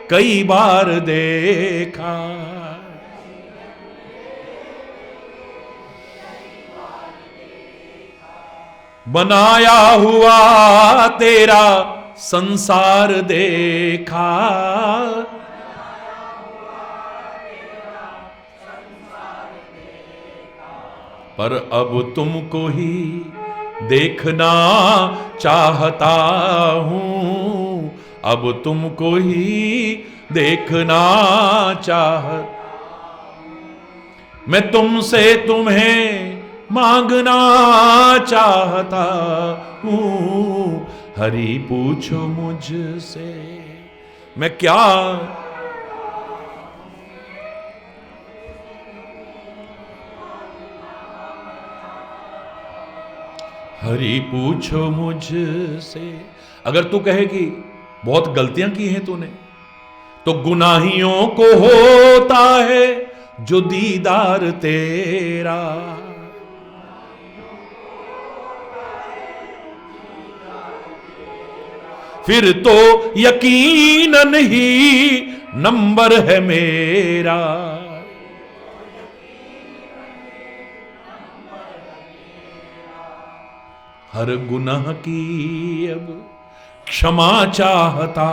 कई बार देखा। बनाया हुआ तेरा संसार देखा। पर अब तुमको ही देखना चाहता हूं। अब तुमको ही देखना चाह। मैं तुमसे तुम्हें मांगना चाहता हूं, हरि पूछो मुझसे मैं क्या। हरि पूछो मुझसे। अगर तू कहे कि बहुत गलतियां की हैं तूने, तो गुनाहियों को होता है जो दीदार तेरा। फिर तो यकीनन ही नंबर है मेरा। हर गुनाह की अब क्षमा चाहता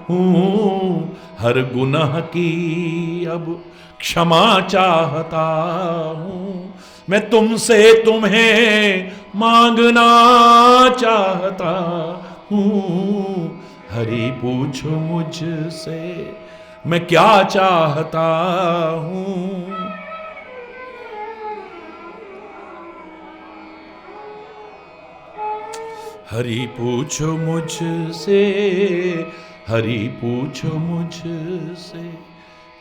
हूं, हर गुनाह की अब क्षमा चाहता हूं, मैं तुमसे तुम्हें मांगना चाहता हूं, हरि पूछो मुझसे मैं क्या चाहता हूं। हरि पूछो मुझसे, हरि पूछो मुझसे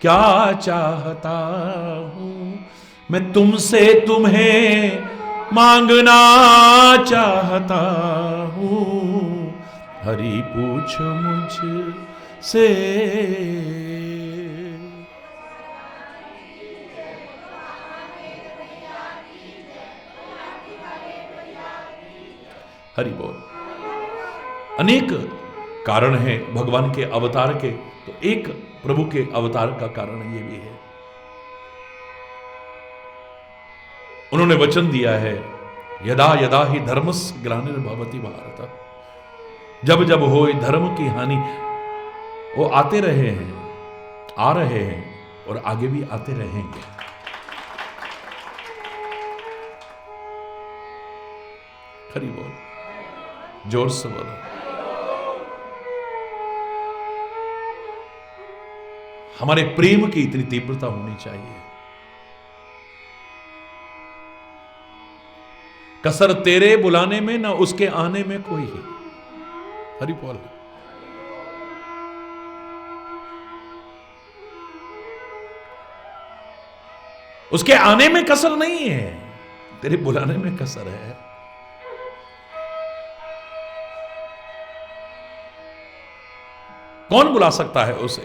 क्या चाहता हूं, मैं तुमसे तुम्हें मांगना चाहता हूं, हरि पूछो मुझसे। हरि बोल। अनेक कारण हैं भगवान के अवतार के, तो एक प्रभु के अवतार का कारण ये भी है, उन्होंने वचन दिया है यदा यदा ही धर्मस्य ग्लानिर्भवति भारत, जब जब हो धर्म की हानि। वो आते रहे हैं, आ रहे हैं और आगे भी आते रहेंगे। हरि बोल, जोर से बोलो। हमारे प्रेम की इतनी तीव्रता होनी चाहिए। कसर तेरे बुलाने में ना उसके आने में कोई ही। हरि बोल। उसके आने में कसर नहीं है, तेरे बुलाने में कसर है। कौन बुला सकता है उसे?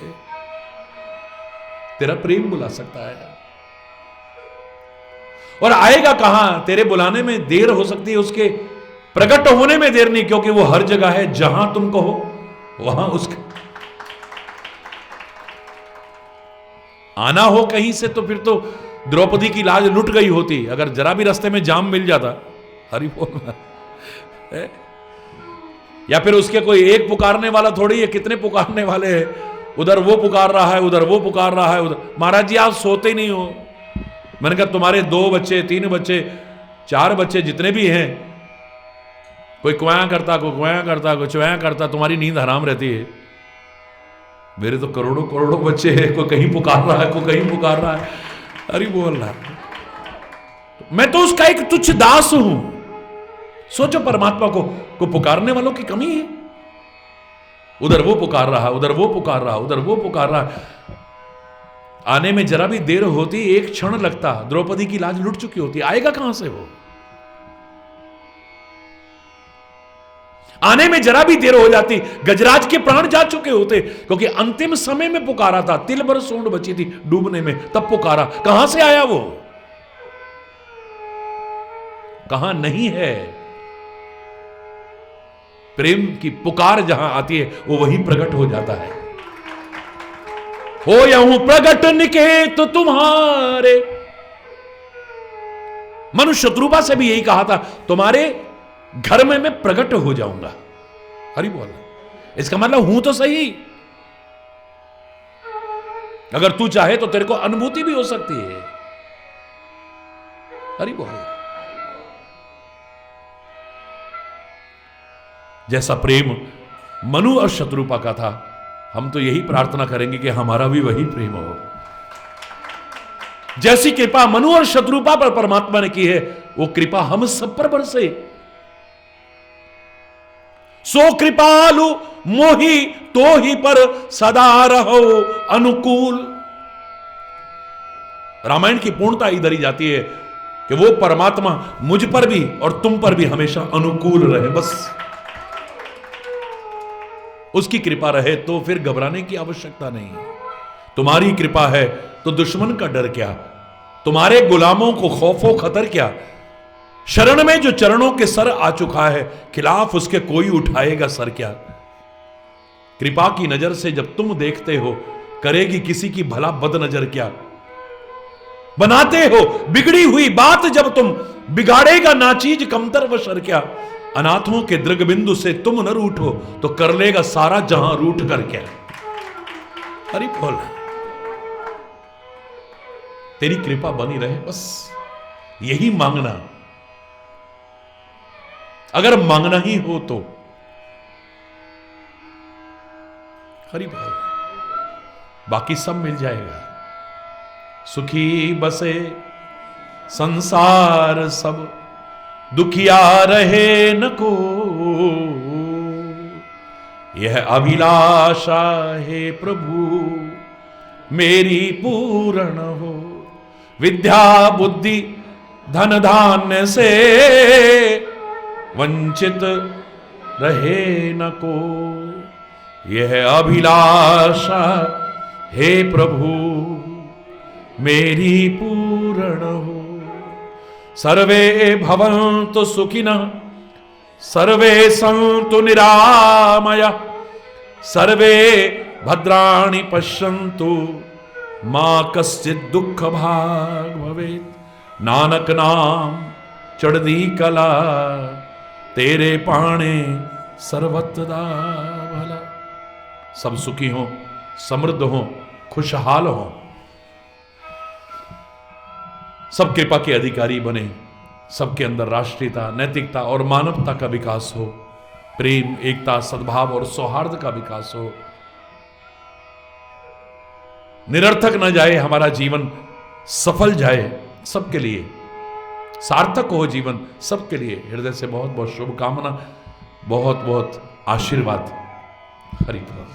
तेरा प्रेम बुला सकता है। और आएगा कहां? तेरे बुलाने में देर हो सकती है, उसके प्रकट होने में देर नहीं, क्योंकि वो हर जगह है। जहां तुम कहो वहां उसका आना हो कहीं से, तो फिर तो द्रौपदी की लाज लुट गई होती अगर जरा भी रास्ते में जाम मिल जाता। हरि बोल। या फिर उसके कोई एक पुकारने वाला थोड़ी है, कितने पुकारने वाले हैं। उधर वो पुकार रहा है, उधर वो पुकार रहा है, उधर। महाराज जी आप सोते नहीं हो। मैंने कहा तुम्हारे 2 बच्चे 3 बच्चे 4 बच्चे जितने भी हैं, कोई क्वाया करता, कोई क्वाया करता, कोई चुया करता, तुम्हारी नींद हराम रहती है। मेरे तो करोड़ों करोड़ों बच्चे हैं, कोई कहीं पुकार रहा है, कोई कहीं पुकार रहा है। अरे बोल रहा है, मैं तो उसका एक तुच्छ दास हूं। सोचो परमात्मा को पुकारने वालों की कमी है। उधर वो पुकार रहा, उधर वो पुकार रहा, उधर वो पुकार रहा। आने में जरा भी देर होती, एक क्षण लगता, द्रौपदी की लाज लुट चुकी होती। आएगा कहां से वो? आने में जरा भी देर हो जाती, गजराज के प्राण जा चुके होते, क्योंकि अंतिम समय में पुकारा था। तिल भर सूंड बची थी डूबने में, तब पुकारा। कहां से आया वो? कहां नहीं है। प्रेम की पुकार जहां आती है वो वहीं प्रकट हो जाता है। हो या हूं प्रगट निकेत तुम्हारे। मनुष्य शत्रुपा से भी यही कहा था, तुम्हारे घर में मैं प्रकट हो जाऊंगा। हरि बोल। इसका मतलब हूं तो सही। अगर तू चाहे तो तेरे को अनुभूति भी हो सकती है। हरि बोल। जैसा प्रेम मनु और शत्रुपा का था, हम तो यही प्रार्थना करेंगे कि हमारा भी वही प्रेम हो। जैसी कृपा मनु और शत्रुपा पर परमात्मा ने की है, वो कृपा हम सब पर बरसे। सो कृपालु मोहि तो ही पर सदा रहो अनुकूल। रामायण की पूर्णता इधर ही जाती है कि वो परमात्मा मुझ पर भी और तुम पर भी हमेशा अनुकूल रहे। बस उसकी कृपा रहे तो फिर घबराने की आवश्यकता नहीं। तुम्हारी कृपा है तो दुश्मन का डर क्या, तुम्हारे गुलामों को खौफो खतर क्या। शरण में जो चरणों के सर आ चुका है, खिलाफ उसके कोई उठाएगा सर क्या। कृपा की नजर से जब तुम देखते हो, करेगी किसी की भला बद नजर क्या। बनाते हो बिगड़ी हुई बात जब तुम, बिगाड़ेगा नाचीज कमतर व शर क्या। अनाथों के दृग बिंदु से तुम न रूठो तो कर लेगा सारा जहां रूठ कर क्या। हरि बोल। तेरी कृपा बनी रहे, बस यही मांगना। अगर मांगना ही हो तो हरि बोल, बाकी सब मिल जाएगा। सुखी बसे संसार सब, दुखिया रहे न को। यह अभिलाषा है प्रभु मेरी पूर्ण हो। विद्या बुद्धि धन धान्य से वंचित रहे न को। यह अभिलाषा हे प्रभु मेरी पूर्ण हो। सर्वे भवन्तु सुखिनः, सर्वे सन्तु निरामया, सर्वे भद्राणि पश्यन्तु, मा कश्चित् दुःख भाग् भवेत्। नानक नाम चढ़दी कला, तेरे पाणे सर्वत्र भला। सब सुखी हो, समृद्ध हो, खुशहाल हो, सब कृपा के अधिकारी बने, सबके अंदर राष्ट्रीयता, नैतिकता और मानवता का विकास हो। प्रेम, एकता, सद्भाव और सौहार्द का विकास हो। निरर्थक न जाए हमारा जीवन, सफल जाए सबके लिए, सार्थक हो जीवन सबके लिए। हृदय से बहुत बहुत शुभकामना, बहुत बहुत आशीर्वाद। हरि बोल।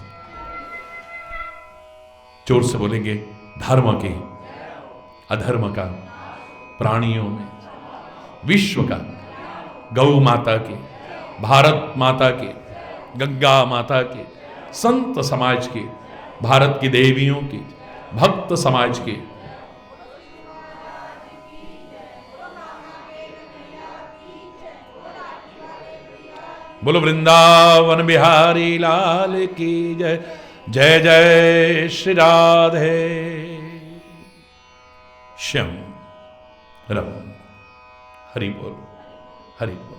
जोर से बोलेंगे। धर्म के, अधर्म का, प्राणियों में, विश्व का, गौ माता के, भारत माता के, गंगा माता के, संत समाज के, भारत की देवियों की, भक्त समाज के, बोलो वृंदावन बिहारी लाल की जय। जय जय श्री राधे श्याम। हरि बोल, हरि बोल।